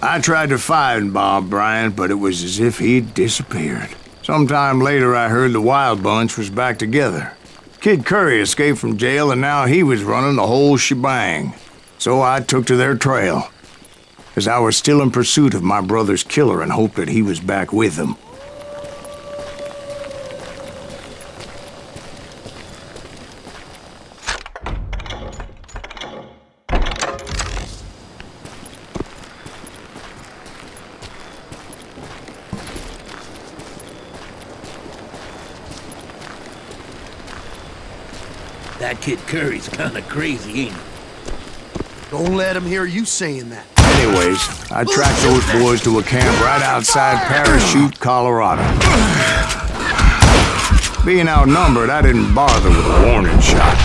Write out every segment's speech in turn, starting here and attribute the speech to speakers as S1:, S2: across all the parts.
S1: I tried to find Bob Bryant, but it was as if he'd disappeared. Sometime later, I heard the Wild Bunch was back together. Kid Curry escaped from jail, and now he was running the whole shebang. So I took to their trail, as I was still in pursuit of my brother's killer and hoped that he was back with them.
S2: That Kid Curry's kinda crazy, ain't he?
S3: Don't let him hear you saying that.
S1: Anyways, I tracked those boys to a camp right outside Parachute, Colorado. Being outnumbered, I didn't bother with a warning shot.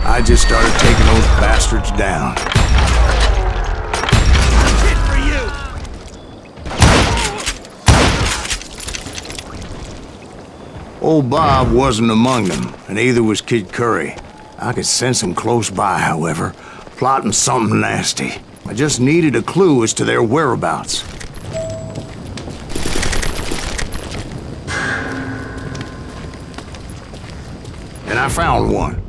S1: I just started taking those bastards down.
S2: Hit for you!
S1: Old Bob wasn't among them, and neither was Kid Curry. I could sense him close by, however, plotting something nasty. I just needed a clue as to their whereabouts. And I found one.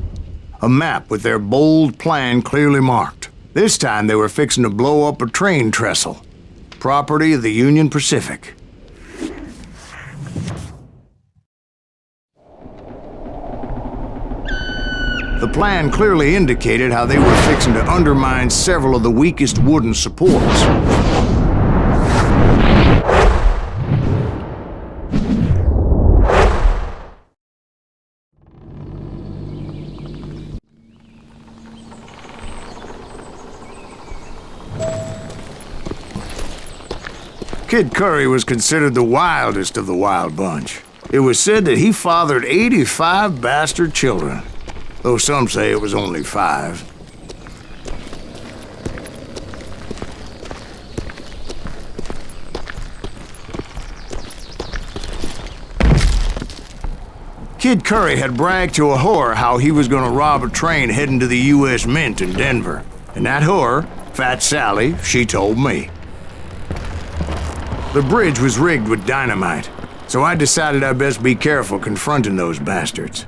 S1: A map with their bold plan clearly marked. This time they were fixing to blow up a train trestle. Property of the Union Pacific. The plan clearly indicated how they were fixing to undermine several of the weakest wooden supports. Kid Curry was considered the wildest of the Wild Bunch. It was said that he fathered 85 bastard children, though some say it was only 5. Kid Curry had bragged to a whore how he was gonna rob a train heading to the U.S. Mint in Denver. And that whore, Fat Sally, she told me. The bridge was rigged with dynamite, so I decided I'd best be careful confronting those bastards.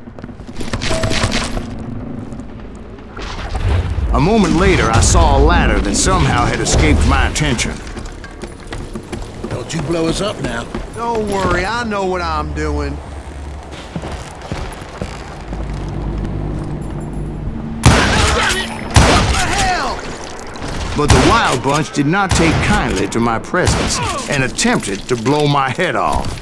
S1: A moment later, I saw a ladder that somehow had escaped my attention.
S2: Don't you blow us up now.
S3: Don't worry, I know what I'm doing.
S1: But the Wild Bunch did not take kindly to my presence and attempted to blow my head off.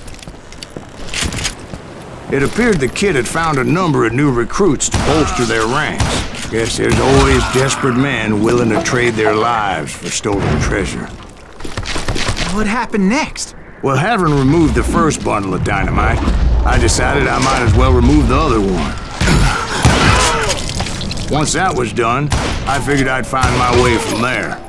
S1: It appeared the kid had found a number of new recruits to bolster their ranks. Guess there's always desperate men willing to trade their lives for stolen treasure.
S4: What happened next?
S1: Well, having removed the first bundle of dynamite, I decided I might as well remove the other one. Once that was done, I figured I'd find my way from there.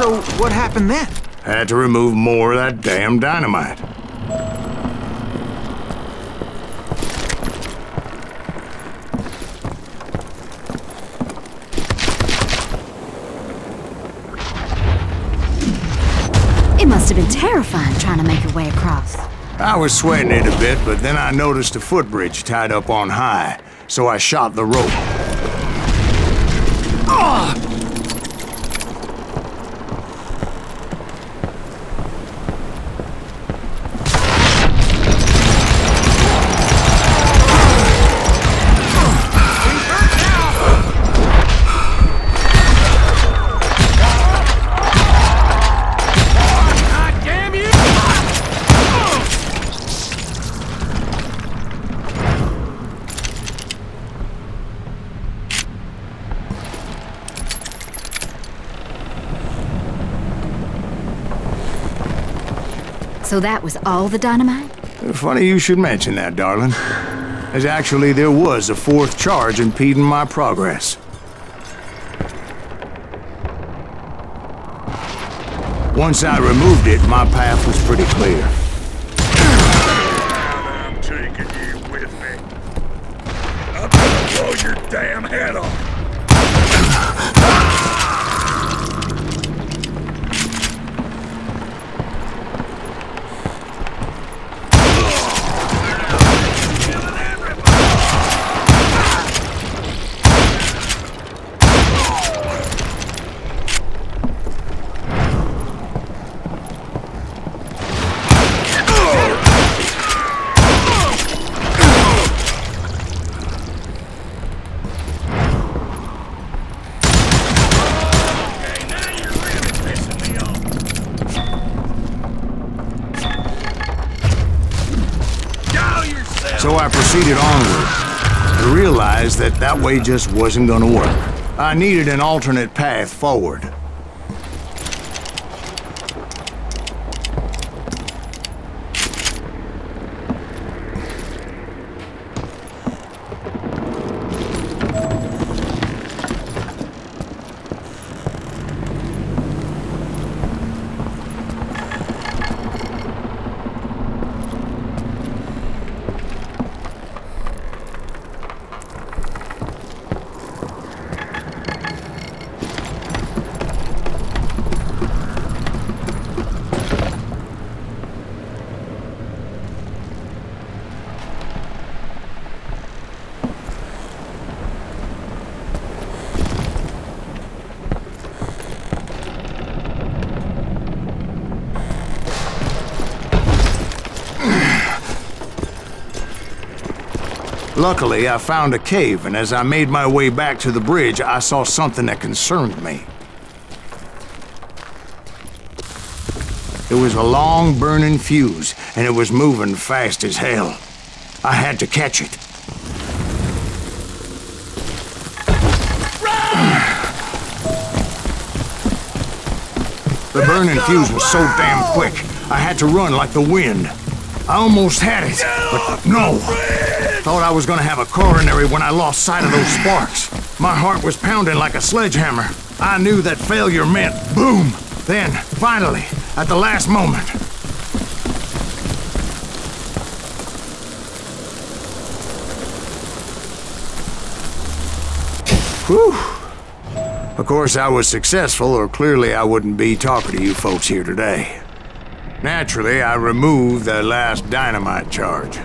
S4: So, what happened then?
S1: Had to remove more of that damn dynamite.
S5: It must have been terrifying trying to make your way across.
S1: I was sweating it a bit, but then I noticed a footbridge tied up on high, so I shot the rope.
S5: So that was all the dynamite?
S1: Funny you should mention that, darling. As actually, there was a fourth charge impeding my progress. Once I removed it, my path was pretty clear.
S6: I'm taking you with me. I'm gonna blow your damn head off.
S1: So I proceeded onward. I realized that that way just wasn't gonna work. I needed an alternate path forward. Luckily, I found a cave, and as I made my way back to the bridge, I saw something that concerned me. It was a long, burning fuse, and it was moving fast as hell. I had to catch it. The burning fuse was so damn quick, I had to run like the wind. I almost had it, but no. Thought I was gonna have a coronary when I lost sight of those sparks. My heart was pounding like a sledgehammer. I knew that failure meant boom. Then, finally, at the last moment. Whew. Of course, I was successful, or clearly I wouldn't be talking to you folks here today. Naturally, I removed the last dynamite charge.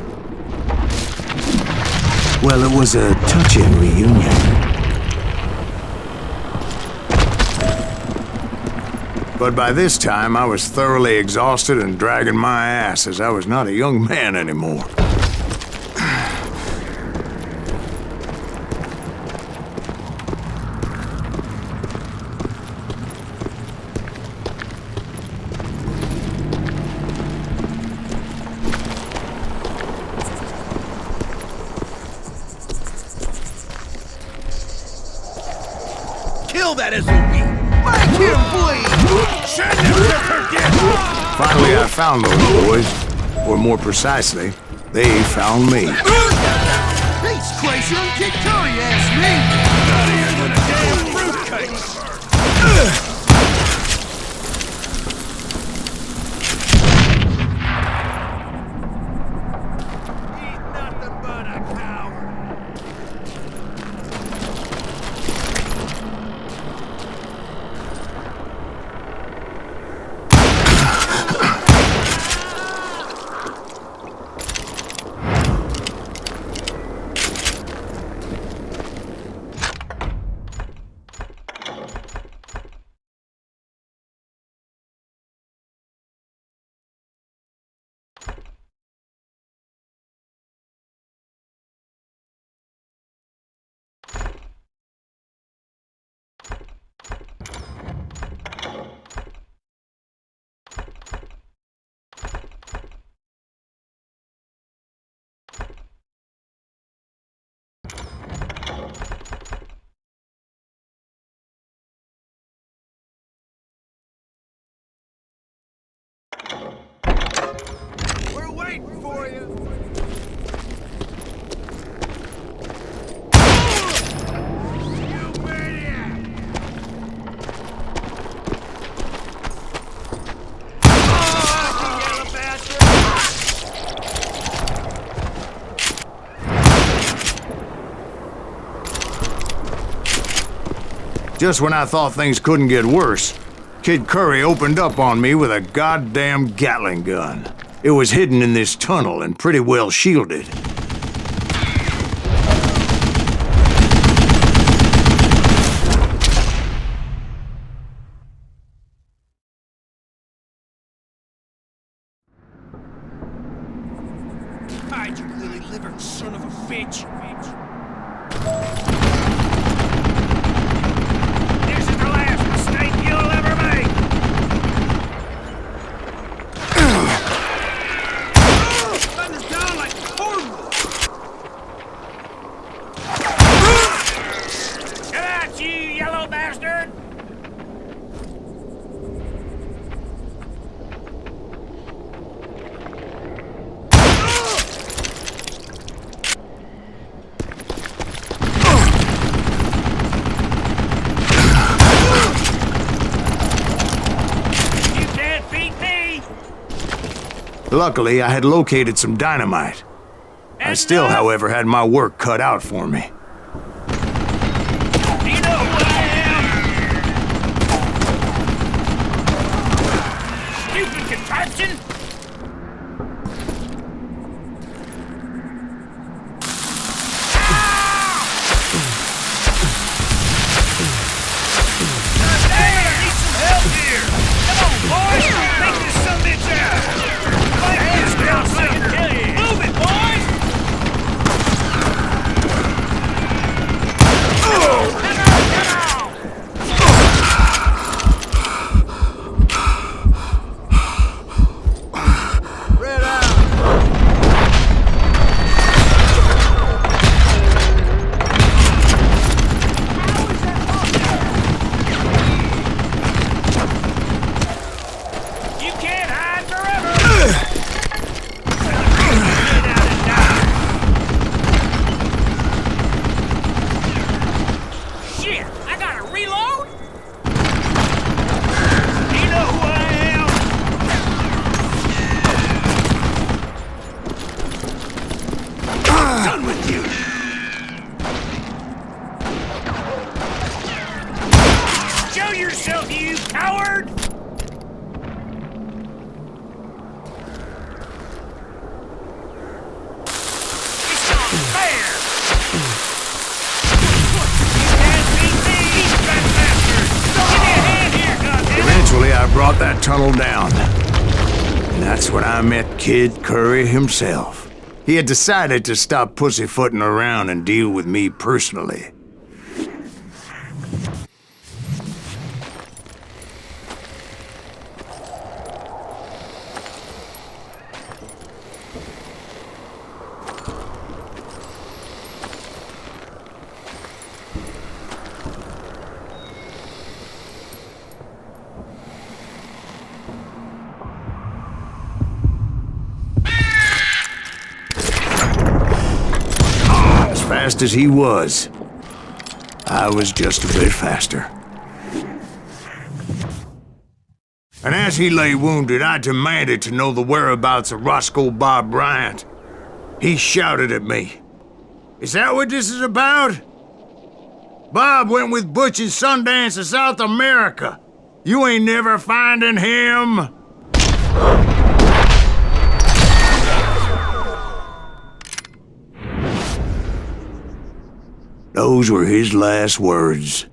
S1: Well, it was a touching reunion. But by this time, I was thoroughly exhausted and dragging my ass, as I was not a young man anymore.
S2: Kill that SOB!
S3: Make him bleed!
S1: Finally, I found those boys. Or more precisely, they found me.
S3: He's crazier than Kid Curry, ask me!
S6: Nuttier than a damn fruitcake!
S2: He's nothing but a coward.
S1: Just when I thought things couldn't get worse, Kid Curry opened up on me with a goddamn Gatling gun. It was hidden in this tunnel and pretty well shielded.
S2: Hide, you lily-livered son of a bitch! This is the last mistake you'll ever make! Thunder's down like cornwood! Get out, you yellow bastard!
S1: Luckily, I had located some dynamite. I still, however, had my work cut out for me.
S2: Do you know who I am? Stupid contraption! Yourself, you coward! It's not fair! You can't beat me, fat bastard! Give me a hand here, goddammit!
S1: Eventually, I brought that tunnel down. And that's when I met Kid Curry himself. He had decided to stop pussyfooting around and deal with me personally. Fast as he was, I was just a bit faster. And as he lay wounded, I demanded to know the whereabouts of Roscoe Bob Bryant. He shouted at me, "Is that what this is about? Bob went with Butch and Sundance to South America. You ain't never finding him." Those were his last words.